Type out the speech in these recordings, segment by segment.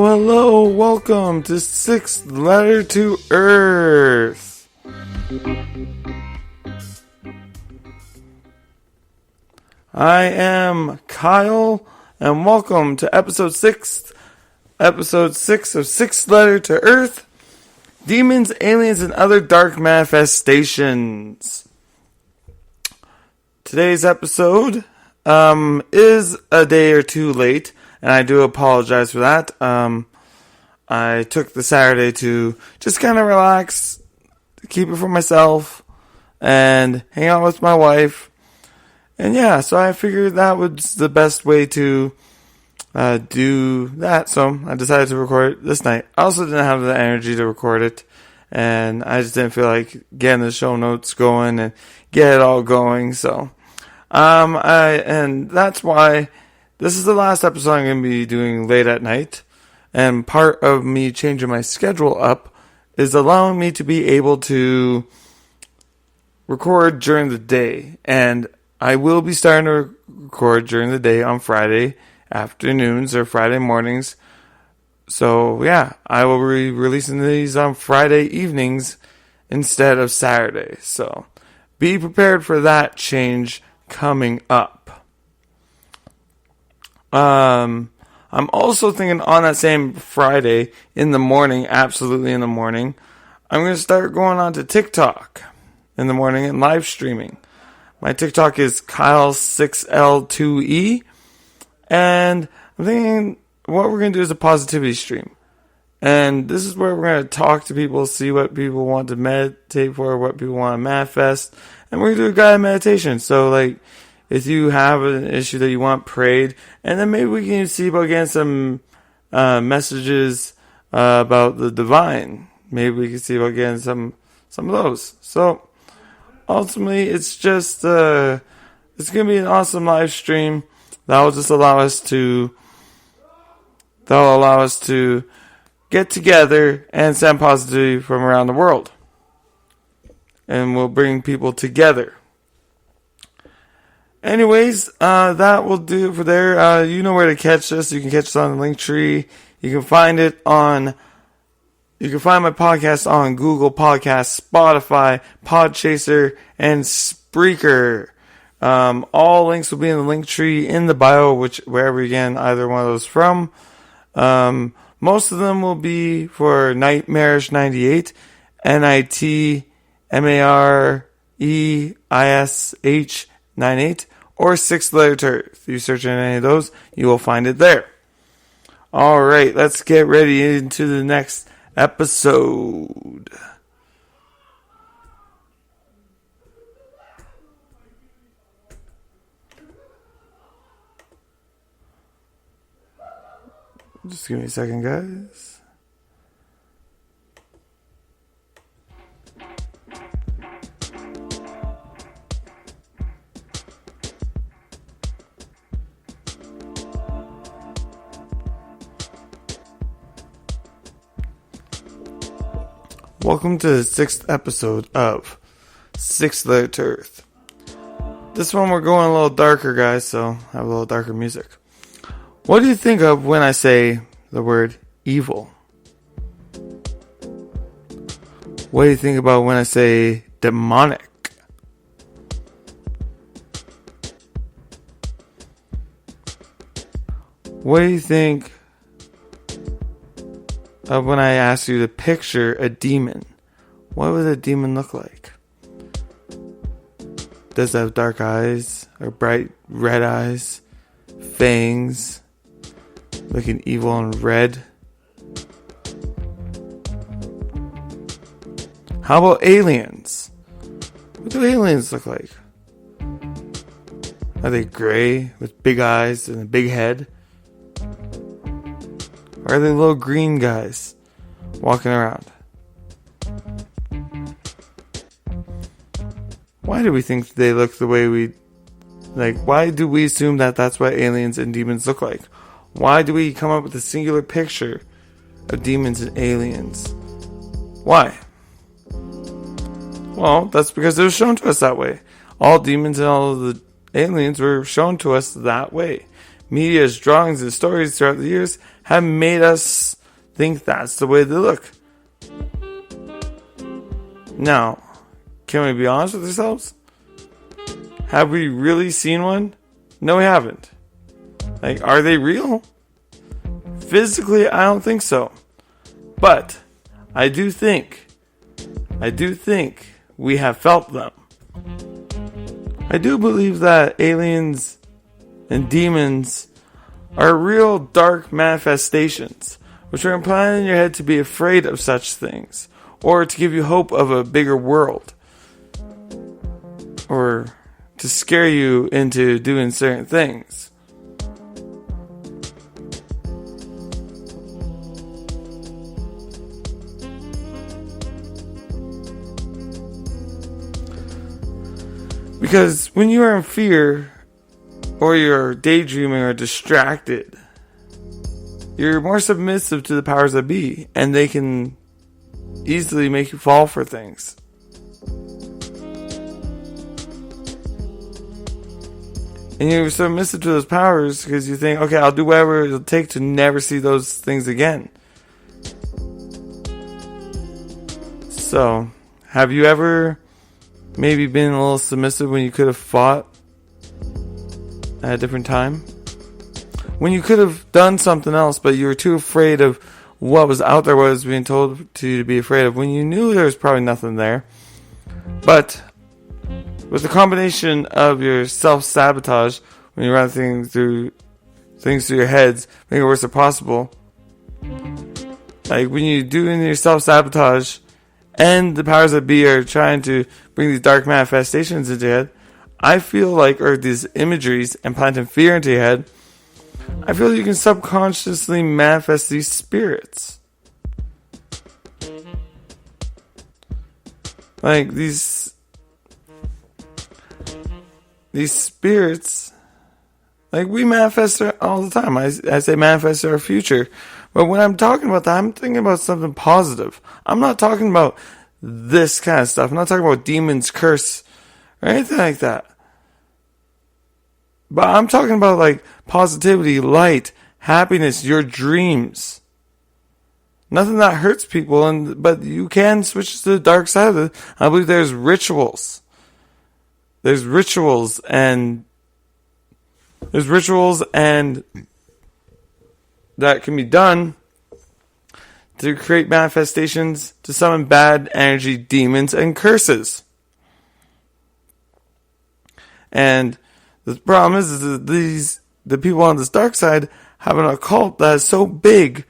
Hello, welcome to Sixth Letter to Earth. I am Kyle, and welcome to episode 6 of Sixth Letter to Earth, Demons, Aliens, and Other Dark Manifestations. Today's episode is a day or two late, and I do apologize for that. I took the Saturday to just kind of relax, keep it for myself, and hang out with my wife. And yeah, so I figured that was the best way to do that. So I decided to record it this night. I also didn't have the energy to record it, and I just didn't feel like getting the show notes going and get it all going. So, and that's why this is the last episode I'm going to be doing late at night. And part of me changing my schedule up is allowing me to be able to record during the day. And I will be starting to record during the day on Friday afternoons or Friday mornings. So yeah, I will be releasing these on Friday evenings instead of Saturday. So be prepared for that change coming up. I'm also thinking on that same Friday in the morning, absolutely in the morning, I'm going to start going on to TikTok in the morning and live streaming. My TikTok is Kyle6L2E, and I'm thinking what we're going to do is a positivity stream. And this is where we're going to talk to people, see what people want to meditate for, what people want to manifest, and we're going to do a guided meditation. So like, if you have an issue that you want prayed, and then maybe we can see about getting some messages about the divine. Maybe we can see about getting some of those. So ultimately, it's just it's gonna be an awesome live stream that will just allow us to get together and send positivity from around the world, and we'll bring people together. Anyways, that will do it for there. You know where to catch us. You can catch us on the Linktree. You can find my podcast on Google Podcasts, Spotify, Podchaser, and Spreaker. All links will be in the Linktree in the bio, wherever you get either one of those from. Most of them will be for Nightmarish98, NITMAREISH98, or Sixth Letter to Earth. If you search in any of those, you will find it there. Alright, let's get ready into the next episode. Just give me a second, guys. Welcome to the 6th episode of Sixth Letter to Earth. This one we're going a little darker, guys, so I have a little darker music. What do you think of when I say the word evil? What do you think about when I say demonic? What do you think of when I ask you to picture a demon? What would a demon look like? Does it have dark eyes or bright red eyes, fangs, looking evil and red? How about aliens? What do aliens look like? Are they gray with big eyes and a big head? Or are they little green guys walking around? Why do we think they look the way we... why do we assume that that's what aliens and demons look like? Why do we come up with a singular picture of demons and aliens? Why? Well, that's because it was shown to us that way. All demons and all of the aliens were shown to us that way. Media's drawings and stories throughout the years have made us think that's the way they look. Now, can we be honest with ourselves? Have we really seen one? No, we haven't. Are they real? Physically, I don't think so. But I do think we have felt them. I do believe that aliens and demons are real dark manifestations, which are implanted in your head to be afraid of such things, or to give you hope of a bigger world, or to scare you into doing certain things. Because when you are in fear, or you're daydreaming or distracted, you're more submissive to the powers that be, and they can easily make you fall for things. And you're submissive to those powers because you think, okay, I'll do whatever it'll take to never see those things again. So, have you ever maybe been a little submissive when you could have fought at a different time? When you could have done something else, but you were too afraid of what was out there, what was being told to you to be afraid of, when you knew there was probably nothing there. But with the combination of your self-sabotage, when you run things through your heads, make it worse than possible. When you do in your self-sabotage, and the powers that be are trying to bring these dark manifestations into your head, I feel or these imageries and planting fear into your head, I feel you can subconsciously manifest these spirits. These spirits, we manifest all the time. I say manifest our future. But when I'm talking about that, I'm thinking about something positive. I'm not talking about this kind of stuff. I'm not talking about demons, curse, or anything like that. But I'm talking about positivity, light, happiness, your dreams. Nothing that hurts people, but you can switch to the dark side of it. I believe there's rituals. There's rituals and that can be done to create manifestations to summon bad energy, demons, and curses. And the problem is that the people on this dark side have an occult that is so big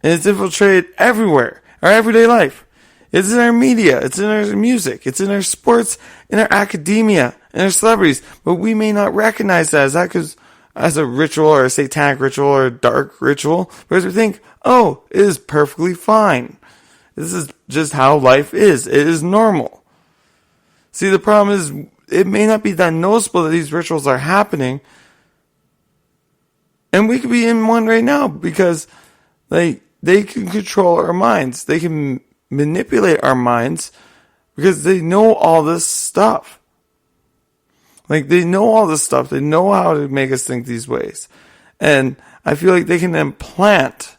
and it's infiltrated everywhere, our everyday life. It's in our media, it's in our music, it's in our sports, in our academia, in our celebrities. But we may not recognize that as a ritual or a satanic ritual or a dark ritual, because we think, oh, it is perfectly fine. This is just how life is. It is normal. See, the problem is, it may not be that noticeable that these rituals are happening, and we could be in one right now because they can control our minds. They can manipulate our minds because they know all this stuff. They know all this stuff. They know how to make us think these ways. And I feel like they can implant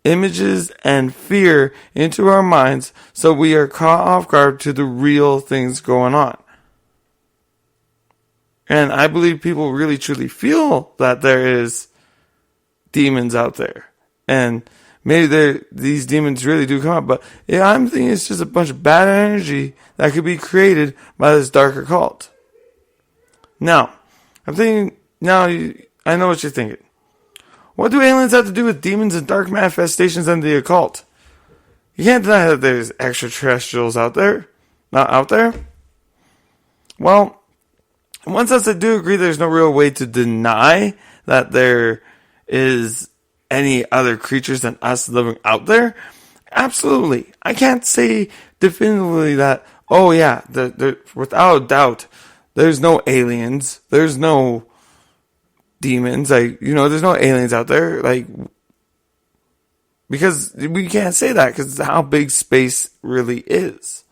images and fear into our minds so we are caught off guard to the real things going on. And I believe people really truly feel that there is demons out there. And maybe these demons really do come up. But yeah, I'm thinking it's just a bunch of bad energy that could be created by this darker cult. Now, I know what you're thinking. What do aliens have to do with demons and dark manifestations and the occult? You can't deny that there's extraterrestrials out there. Not out there. Well, in one sense, I do agree there's no real way to deny that there is any other creatures than us living out there. Absolutely. I can't say definitively that, oh yeah, without a doubt, there's no aliens, there's no demons, there's no aliens out there, because we can't say that, because how big space really is.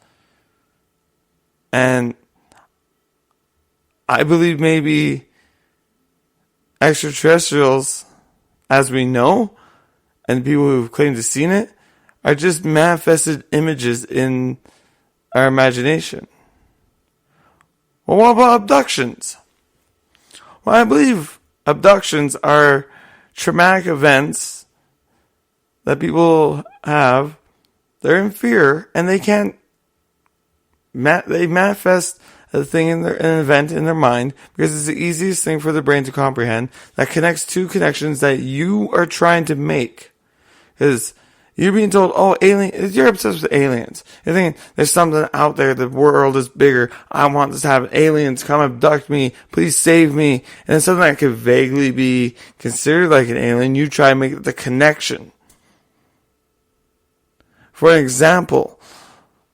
And I believe maybe extraterrestrials, as we know, and people who've claimed to have seen it, are just manifested images in our imagination. Well, what about abductions? Well, I believe abductions are traumatic events that people have. They're in fear, and they can't. They manifest an event in their mind because it's the easiest thing for the brain to comprehend that connects two connections that you are trying to make. Because you're being told, oh, you're obsessed with aliens. You're thinking, there's something out there, the world is bigger, I want this to happen, aliens, come abduct me, please save me. And it's something that could vaguely be considered like an alien, you try to make the connection. For an example,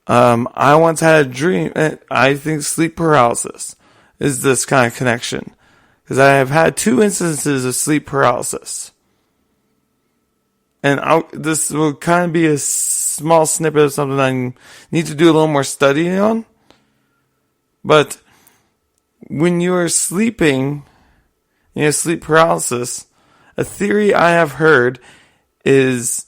I once had a dream, and I think sleep paralysis is this kind of connection. Because I have had 2 instances of sleep paralysis. And this will kind of be a small snippet of something I need to do a little more studying on. But when you are sleeping, you have sleep paralysis, a theory I have heard is,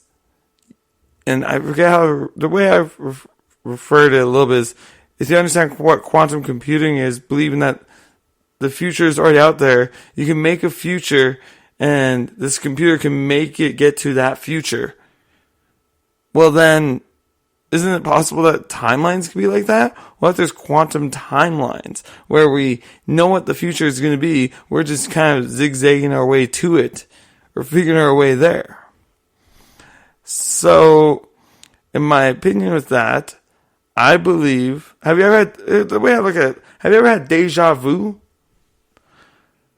and I forget how, the way I've referred to it a little bit is, if you understand what quantum computing is, believing that the future is already out there, you can make a future and this computer can make it get to that future. Well then, isn't it possible that timelines can be like that? What if there's quantum timelines where we know what the future is going to be, we're just kind of zigzagging our way to it, or figuring our way there. So, in my opinion with that, I believe, have you ever had, the way I look at it, have you ever had deja vu?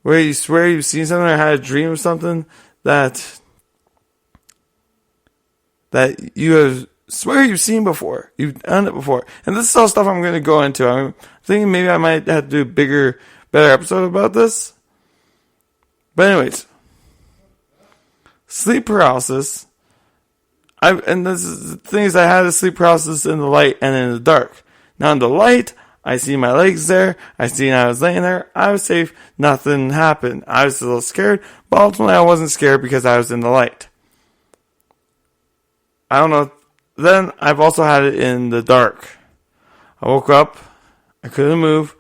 Where you swear you've seen something or had a dream of something that you have swear you've seen before. You've done it before. And this is all stuff I'm going to go into. I'm thinking maybe I might have to do a better episode about this. But anyways, sleep paralysis. And this is the thing is, I had a sleep paralysis in the light and in the dark. Now in the light, I see my legs there. I seen I was laying there. I was safe. Nothing happened. I was a little scared, but ultimately I wasn't scared because I was in the light. I don't know. Then I've also had it in the dark. I woke up. I couldn't move.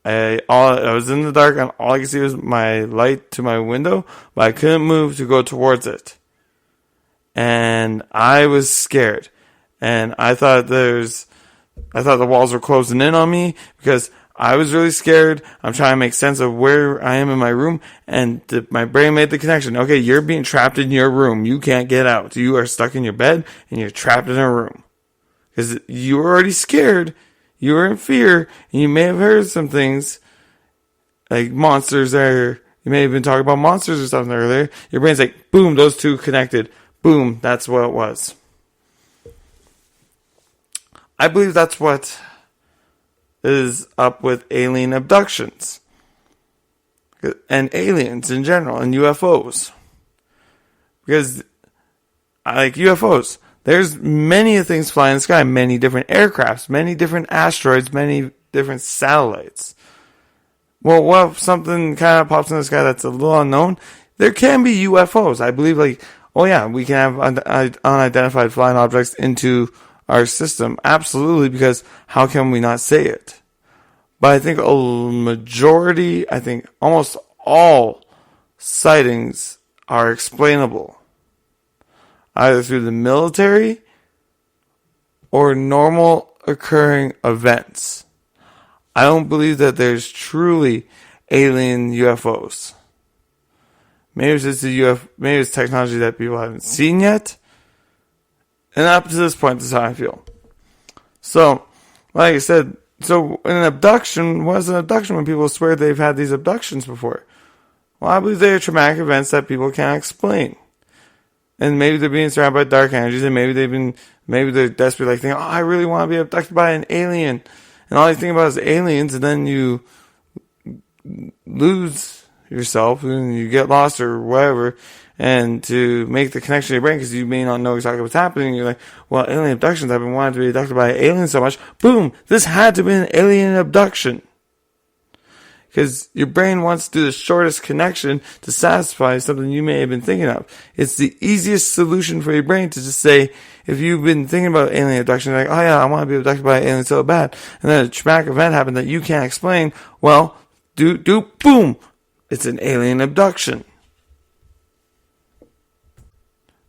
I was in the dark, and all I could see was my light to my window, but I couldn't move to go towards it. And I was scared. And I thought the walls were closing in on me because I was really scared. I'm trying to make sense of where I am in my room, and my brain made the connection. Okay, you're being trapped in your room. You can't get out. You are stuck in your bed, and you're trapped in a room. Because you were already scared. You were in fear, and you may have heard some things like monsters there. You may have been talking about monsters or something earlier. Your brain's like, boom, those two connected. Boom, that's what it was. I believe that's what is up with alien abductions. And aliens in general, and UFOs. Because, like UFOs, there's many things flying in the sky, many different aircrafts, many different asteroids, many different satellites. Well, what if something kind of pops in the sky that's a little unknown? There can be UFOs. I believe, oh yeah, we can have unidentified flying objects into our system. Absolutely, because how can we not say it? But I think almost all sightings are explainable. Either through the military or normal occurring events. I don't believe that there's truly alien UFOs. Maybe it's just maybe it's technology that people haven't seen yet. And up to this point, this is how I feel. So, like I said, so an abduction was an abduction when people swear they've had these abductions before. Well, I believe they are traumatic events that people can't explain. And maybe they're being surrounded by dark energies, and maybe they're desperately like thinking, oh, I really want to be abducted by an alien. And all you think about is aliens, and then you lose yourself, and you get lost or whatever, and to make the connection in your brain, because you may not know exactly what's happening, you're like, well, alien abductions, I've been wanting to be abducted by an alien so much, boom, this had to be an alien abduction. Because your brain wants to do the shortest connection to satisfy something you may have been thinking of. It's the easiest solution for your brain to just say, if you've been thinking about alien abduction, you're like, oh yeah, I want to be abducted by an alien so bad, and then a traumatic event happened that you can't explain, well, boom, it's an alien abduction.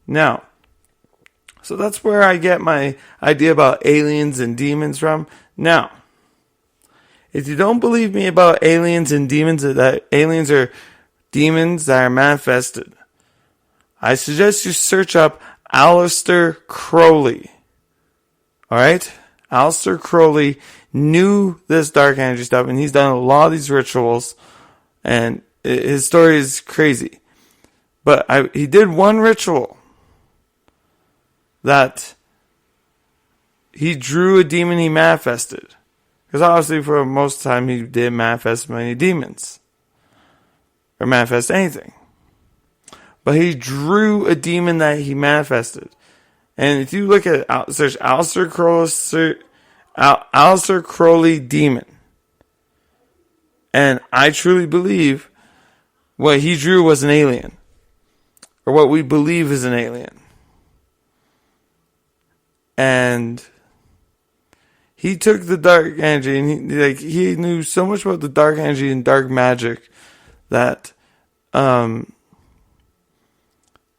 Now, so that's where I get my idea about aliens and demons from. Now, if you don't believe me about aliens and demons, that aliens are demons that are manifested, I suggest you search up Aleister Crowley. Alright? Aleister Crowley knew this dark energy stuff, and he's done a lot of these rituals, and his story is crazy. But he did one ritual that he drew a demon he manifested. Because obviously for most of the time he didn't manifest many demons. Or manifest anything. But he drew a demon that he manifested. And if you look at search Aleister Crowley demon. And I truly believe what he drew was an alien. Or what we believe is an alien. And he took the dark energy, and he knew so much about the dark energy and dark magic that it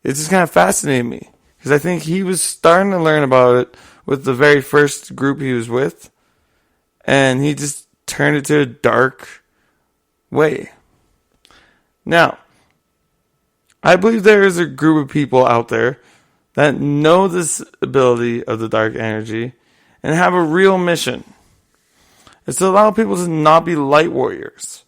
just kind of fascinated me, because I think he was starting to learn about it with the very first group he was with, and he just turned it to a dark way. Now, I believe there is a group of people out there that know this ability of the dark energy and have a real mission. It's to allow people to not be light warriors.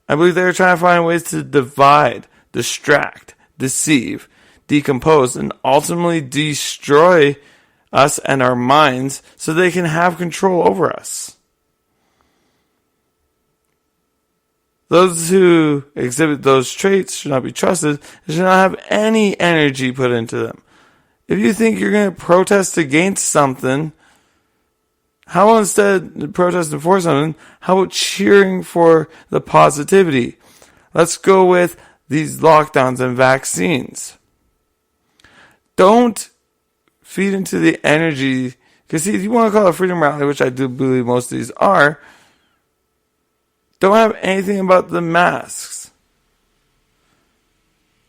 I believe they're trying to find ways to divide, distract, deceive, decompose, and ultimately destroy us and our minds so they can have control over us. Those who exhibit those traits should not be trusted and should not have any energy put into them. If you think you're going to protest against something, how about instead of protesting for something, how about cheering for the positivity? Let's go with these lockdowns and vaccines. Don't feed into the energy, because see, if you want to call it a freedom rally, which I do believe most of these are, don't have anything about the masks.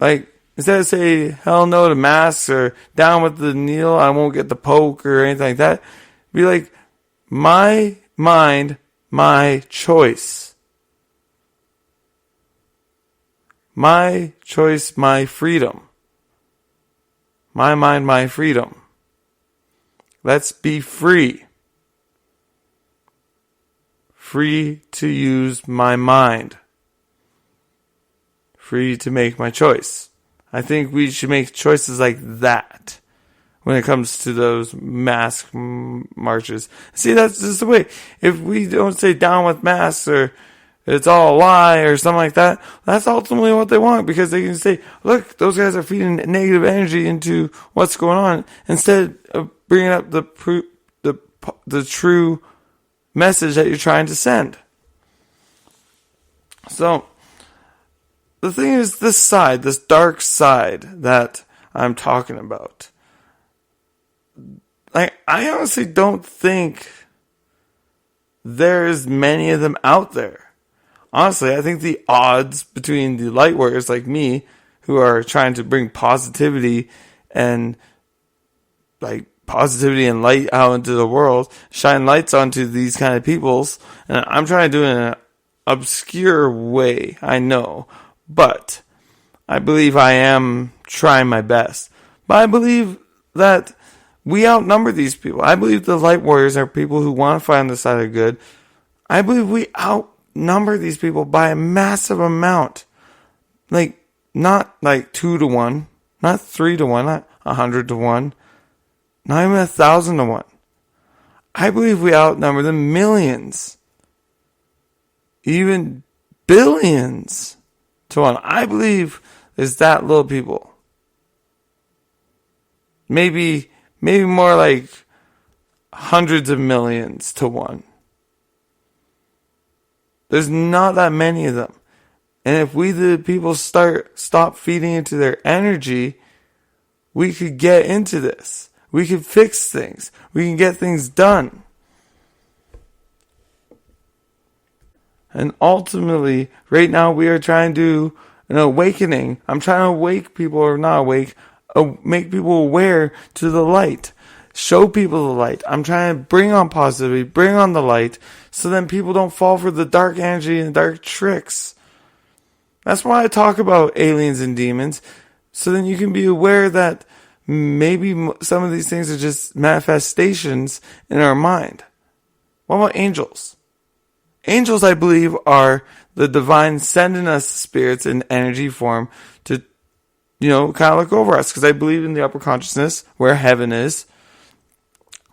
Like, instead of say, hell no to masks, or down with the needle, I won't get the poke, or anything like that, be like, my mind, my choice. My choice, my freedom. My mind, my freedom. Let's be free. Free to use my mind. Free to make my choice. I think we should make choices like that when it comes to those mask marches. See, that's just the way. If we don't say down with masks, or it's all a lie, or something like that, that's ultimately what they want, because they can say, look, those guys are feeding negative energy into what's going on, instead of bringing up the true message that you're trying to send. So, the thing is, this dark side that I'm talking about, I honestly don't think there's many of them out there. Honestly, I think the odds between the light warriors like me, who are trying to bring positivity and light out into the world, shine lights onto these kind of peoples, and I'm trying to do it in an obscure way, I know, but I believe I am trying my best. But I believe that we outnumber these people. I believe the light warriors are people who want to fight on the side of good. I believe we outnumber these people by a massive amount. Like, not like 2-1, not 3-1, not 100-1, not even 1,000-1. I believe we outnumber them millions, even billions to 1. I believe there's that little people. Maybe more like hundreds of millions to 1. There's not that many of them. And if we, the people, stop feeding into their energy, we could get into this. We could fix things. We can get things done. And ultimately, right now we are trying to do an awakening. I'm trying to wake people, or not awake, make people aware to the light. Show people the light. I'm trying to bring on positivity, bring on the light, so then people don't fall for the dark energy and dark tricks. That's why I talk about aliens and demons, so then you can be aware that maybe some of these things are just manifestations in our mind. What about angels? Angels, I believe, are the divine sending us spirits in energy form to, kind of look over us. Because I believe in the upper consciousness, where heaven is.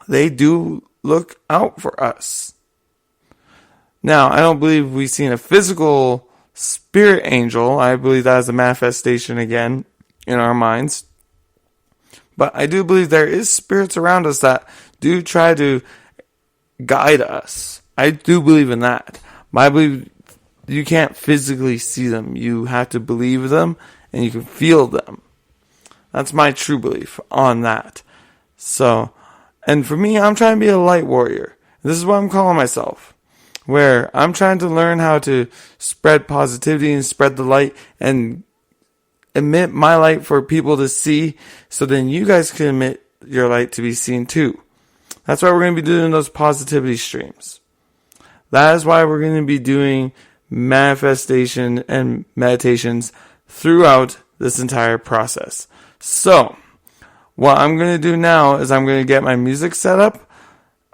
They do look out for us. Now, I don't believe we've seen a physical spirit angel. I believe that is a manifestation again in our minds. But I do believe there is spirits around us that do try to guide us. I do believe in that. But I believe you can't physically see them. You have to believe them and you can feel them. That's my true belief on that. So, and for me, I'm trying to be a light warrior. This is what I'm calling myself. Where I'm trying to learn how to spread positivity and spread the light and emit my light for people to see, so then you guys can emit your light to be seen too. That's why we're going to be doing those positivity streams. That is why we're going to be doing manifestation and meditations throughout this entire process. So, what I'm going to do now is I'm going to get my music set up.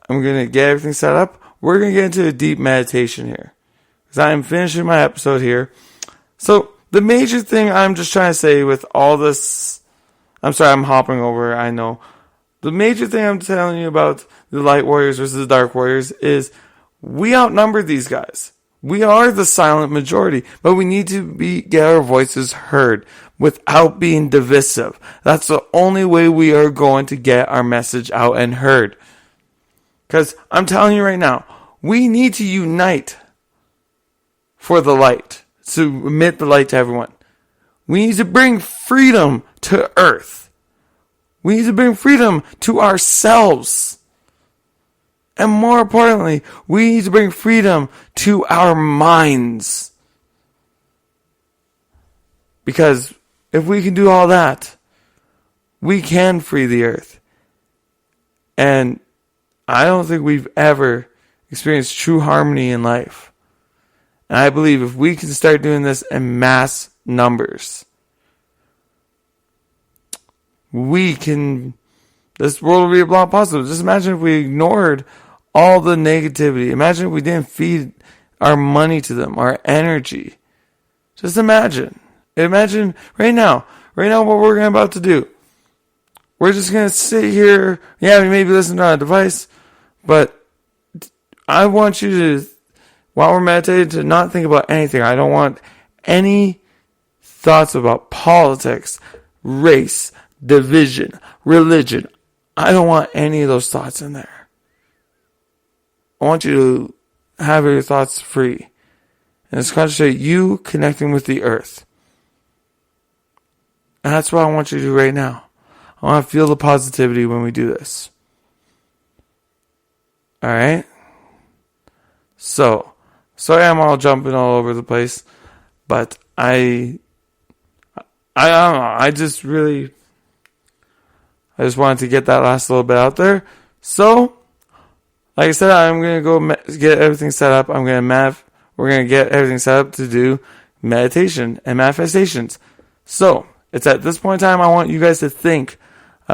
I'm going to get everything set up. We're going to get into a deep meditation here, because I am finishing my episode here. So, the major thing I'm just trying to say with all this, I'm sorry, I'm hopping over, I know. The major thing I'm telling you about the light warriors versus the dark warriors is we outnumber these guys. We are the silent majority, but we need to get our voices heard without being divisive. That's the only way we are going to get our message out and heard. Because I'm telling you right now, we need to unite for the light, to emit the light to everyone. We need to bring freedom to earth. We need to bring freedom to ourselves. And more importantly, we need to bring freedom to our minds. Because if we can do all that, we can free the earth. And I don't think we've ever experienced true harmony in life. And I believe if we can start doing this in mass numbers, this world will be a lot positive. Just imagine if we ignored all the negativity. Imagine if we didn't feed our money to them, our energy. Just imagine. Imagine right now what we're about to do. We're just going to sit here. Yeah, we maybe listen to our device, but I want you to, while we're meditating, to not think about anything. I don't want any thoughts about politics, race, division, religion. I don't want any of those thoughts in there. I want you to have your thoughts free. And it's concentrate you connecting with the earth. And that's what I want you to do right now. I want to feel the positivity when we do this. Alright? So, sorry I'm all jumping all over the place, but I don't know, I just wanted to get that last little bit out there. So, like I said, I'm going to go get everything set up. We're going to get everything set up to do meditation and manifestations. So, it's at this point in time I want you guys to think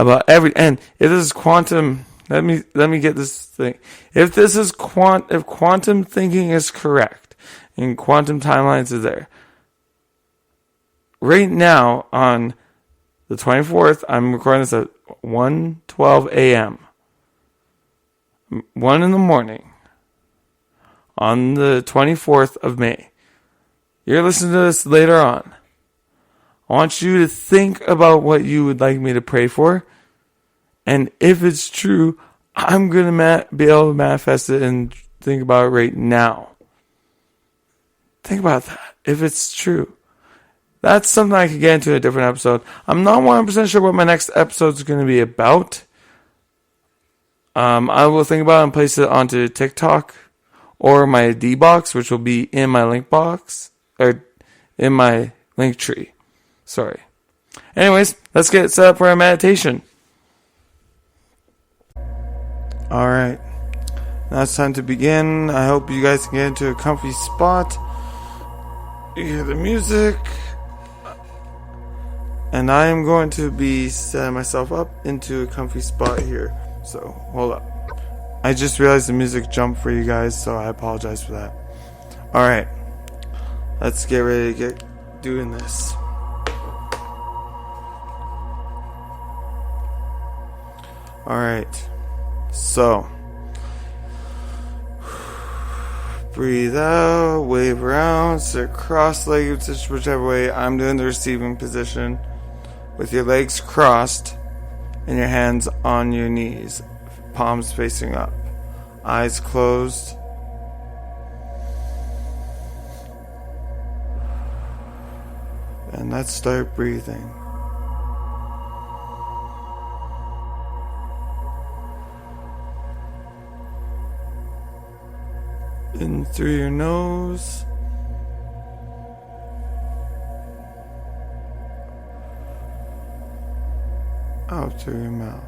about and if this is quantum, let me get this thing. If quantum thinking is correct and quantum timelines is there, right now on the 24th, I'm recording this at 1:12 a.m. 1 in the morning on the 24th of May. You're listening to this later on. I want you to think about what you would like me to pray for. And if it's true, I'm going to be able to manifest it and think about it right now. Think about that. If it's true. That's something I could get into in a different episode. I'm not 100% sure what my next episode is going to be about. I will think about it and place it onto TikTok or my D box, which will be in my link box, or in my link tree. Sorry. Anyways, let's get set up for our meditation. Alright. Now it's time to begin. I hope you guys can get into a comfy spot. You hear the music. And I am going to be setting myself up into a comfy spot here. So, hold up. I just realized the music jumped for you guys, so I apologize for that. Alright. Let's get ready to get doing this. Alright. So, breathe out, wave around, sit cross-legged, whichever way. I'm doing the receiving position with your legs crossed and your hands on your knees, palms facing up, eyes closed. And let's start breathing. In through your nose. Out through your mouth.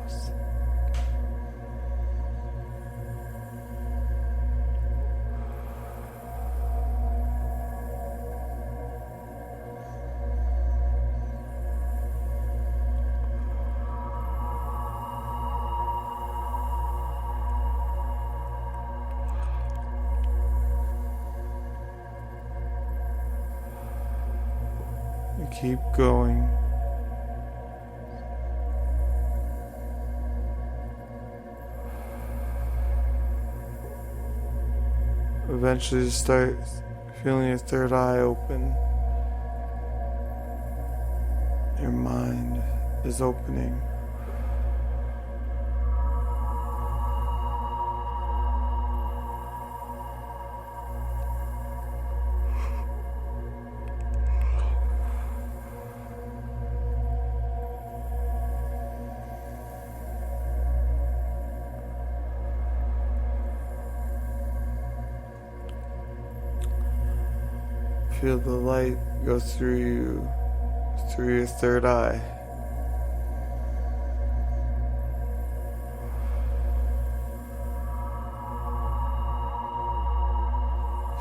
Keep going. Eventually just start feeling your third eye open. Your mind is opening. Feel the light go through you, through your third eye.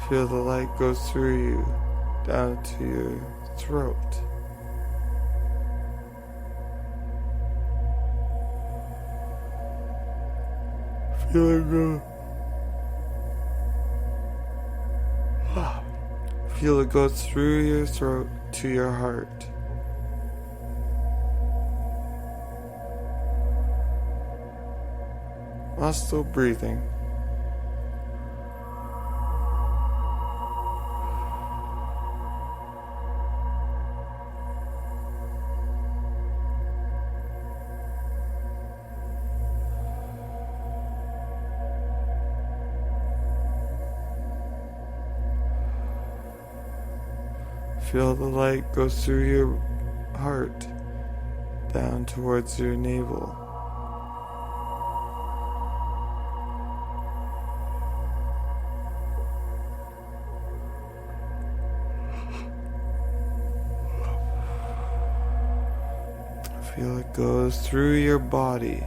Feel the light go through you, down to your throat. Feel it go. Feel it go through your throat to your heart. While still breathing. Feel the light go through your heart, down towards your navel. Feel it goes through your body.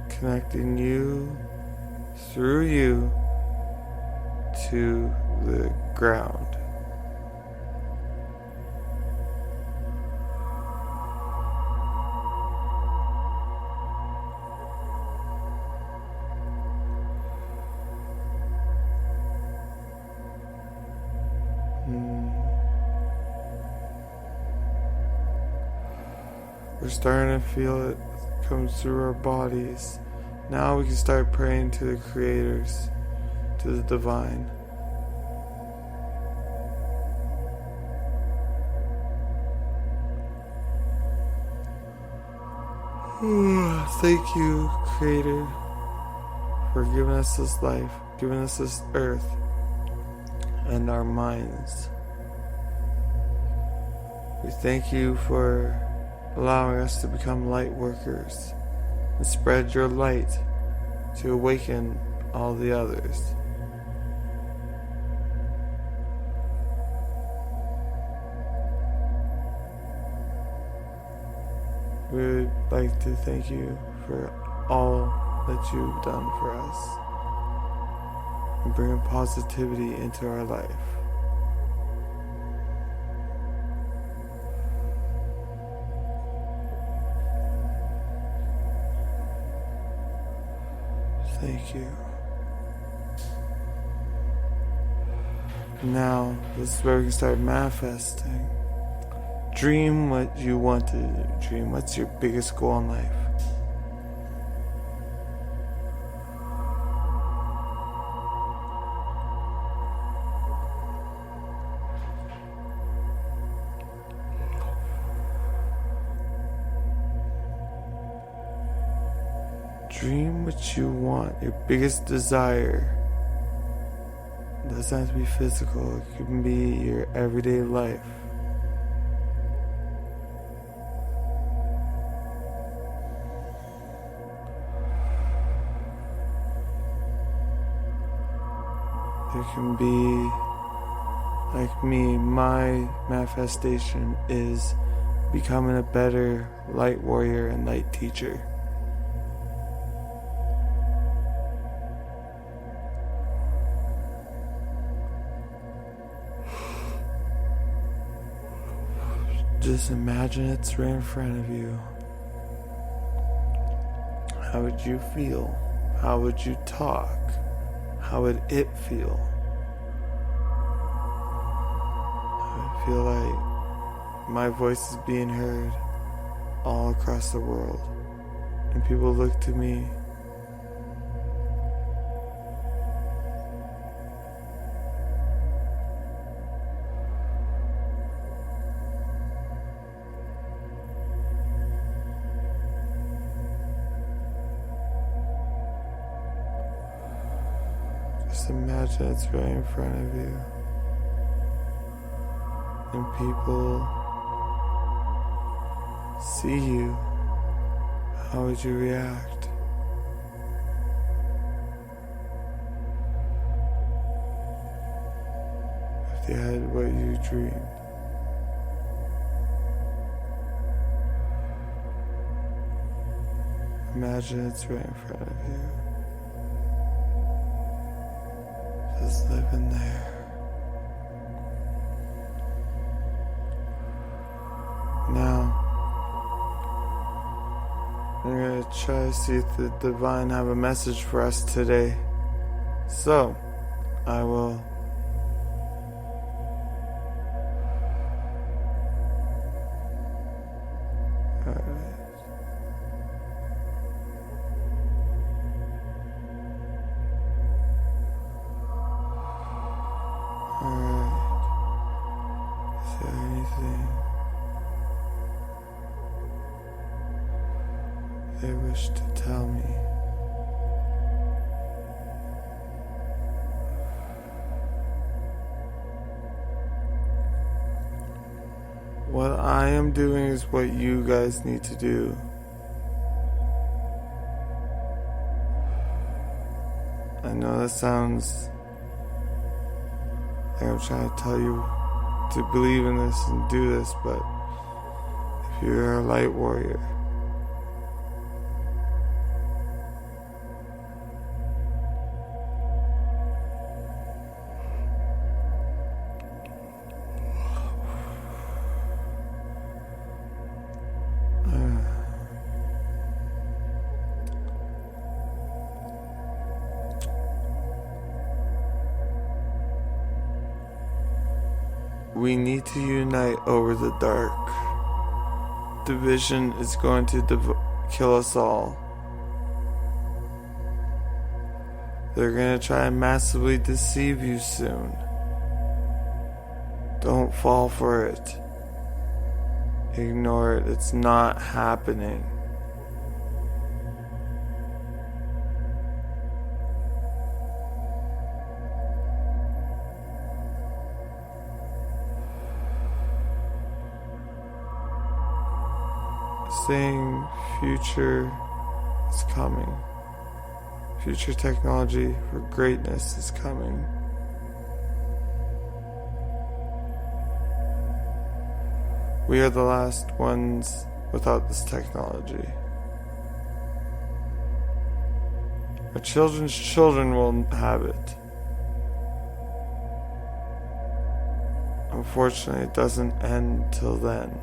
Connecting you, through you, to the ground. We're starting to feel it come through our bodies. Now we can start praying to the creators, to the divine. Thank you, Creator, for giving us this life, giving us this earth, and our minds. We thank you for allowing us to become light workers and spread your light to awaken all the others. We would like to thank you for all that you've done for us and bringing positivity into our life. Thank you. Now, this is where we can start manifesting. Dream what you want to dream. What's your biggest goal in life? Dream what you want, your biggest desire. It doesn't have to be physical, it can be your everyday life. It can be like me. My manifestation is becoming a better light warrior and light teacher. Just imagine it's right in front of you. How would you feel? How would you talk? How would it feel? I feel like my voice is being heard all across the world, and people look to me. Just imagine it's right in front of you. And people see you. How would you react? If they had what you dreamed? Imagine it's right in front of you. Just living there. Now, I'm going to try to see if the divine have a message for us today. So, I will they wish to tell me. What I am doing is what you guys need to do. I know that sounds like I'm trying to tell you to believe in this and do this, but if you're a light warrior, we need to unite over the dark. division is going to kill us all. They're going to try and massively deceive you soon. Don't fall for it. Ignore it. It's not happening. Saying future is coming. Future technology for greatness is coming. We are the last ones without this technology. Our children's children will have it. Unfortunately, it doesn't end till then.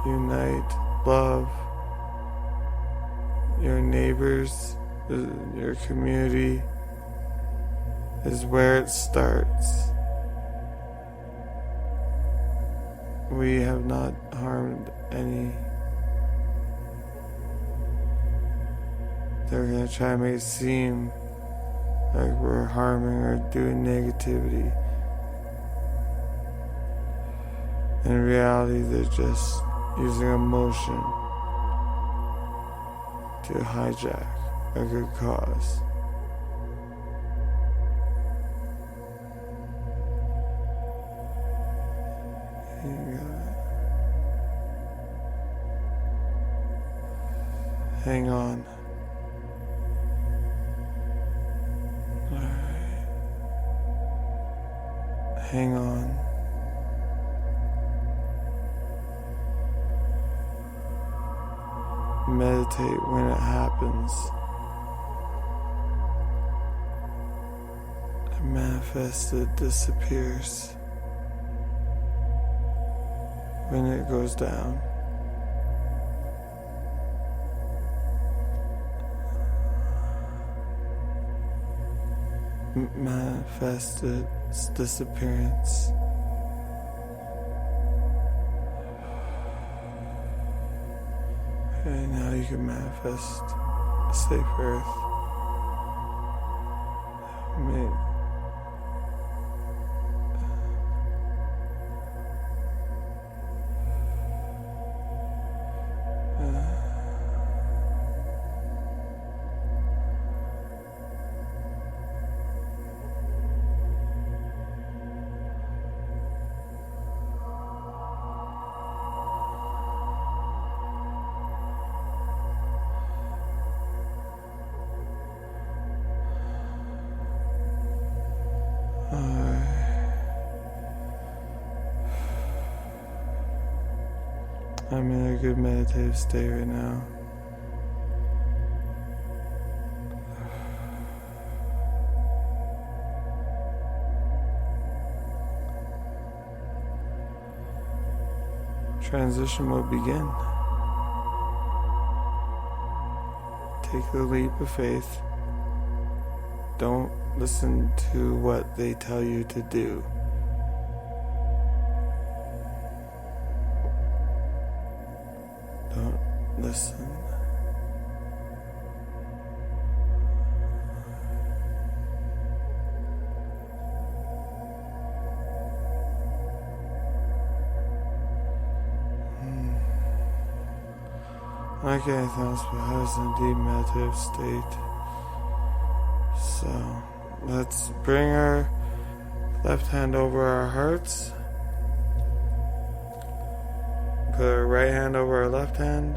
Unite, love your neighbors, your community is where it starts. We have not harmed any. They're going to try and make it seem like we're harming or doing negativity. In reality, they're just using emotion to hijack a good cause. You got it. Hang on. Alright. Hang on. Meditate when it happens. And manifested disappears when it goes down. Manifested disappearance. Okay, now you can manifest a safe earth. I'm in a good meditative state right now. Transition will begin. Take the leap of faith. Don't listen to what they tell you to do. Don't listen. Okay, thanks for having a deep meditative state. So, let's bring our left hand over our hearts. Put our right hand over our left hand.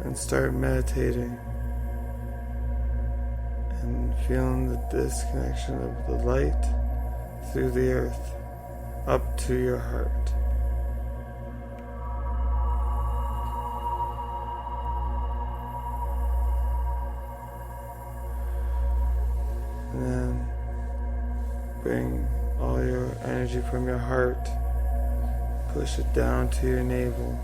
And start meditating. feeling the disconnection of the light through the earth up to your heart. And then bring all your energy from your heart, push it down to your navel.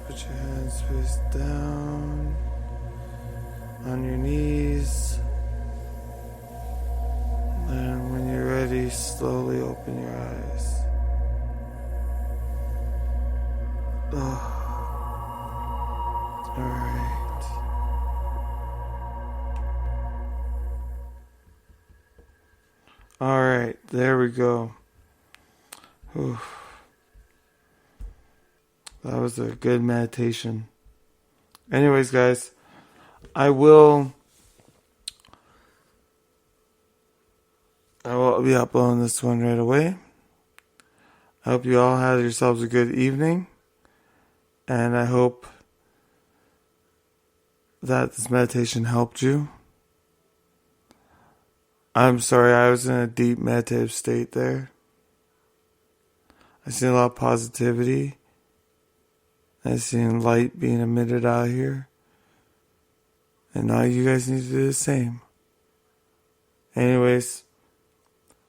Put your hands face down on your knees. And when you're ready, slowly open your eyes. Alright. Alright, there we go. Whew. That was a good meditation. Anyways, guys, I will be uploading this one right away. I hope you all had yourselves a good evening. And I hope that this meditation helped you. I'm sorry, I was in a deep meditative state there. I seen a lot of positivity. I seen light being emitted out here. And now you guys need to do the same. Anyways,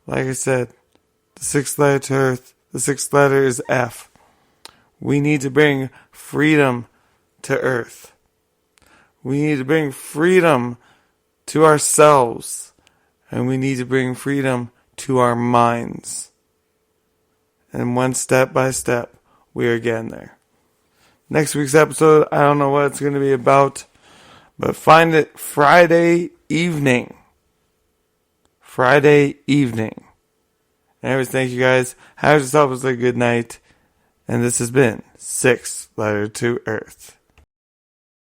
like I said, the sixth letter to Earth, the sixth letter is F. We need to bring freedom to Earth. We need to bring freedom to ourselves. And we need to bring freedom to our minds. And one step by step, we are getting there. Next week's episode, I don't know what it's going to be about, but find it Friday evening. Friday evening. Anyways, thank you guys. Have yourselves a good night. And this has been Sixth Letter to Earth.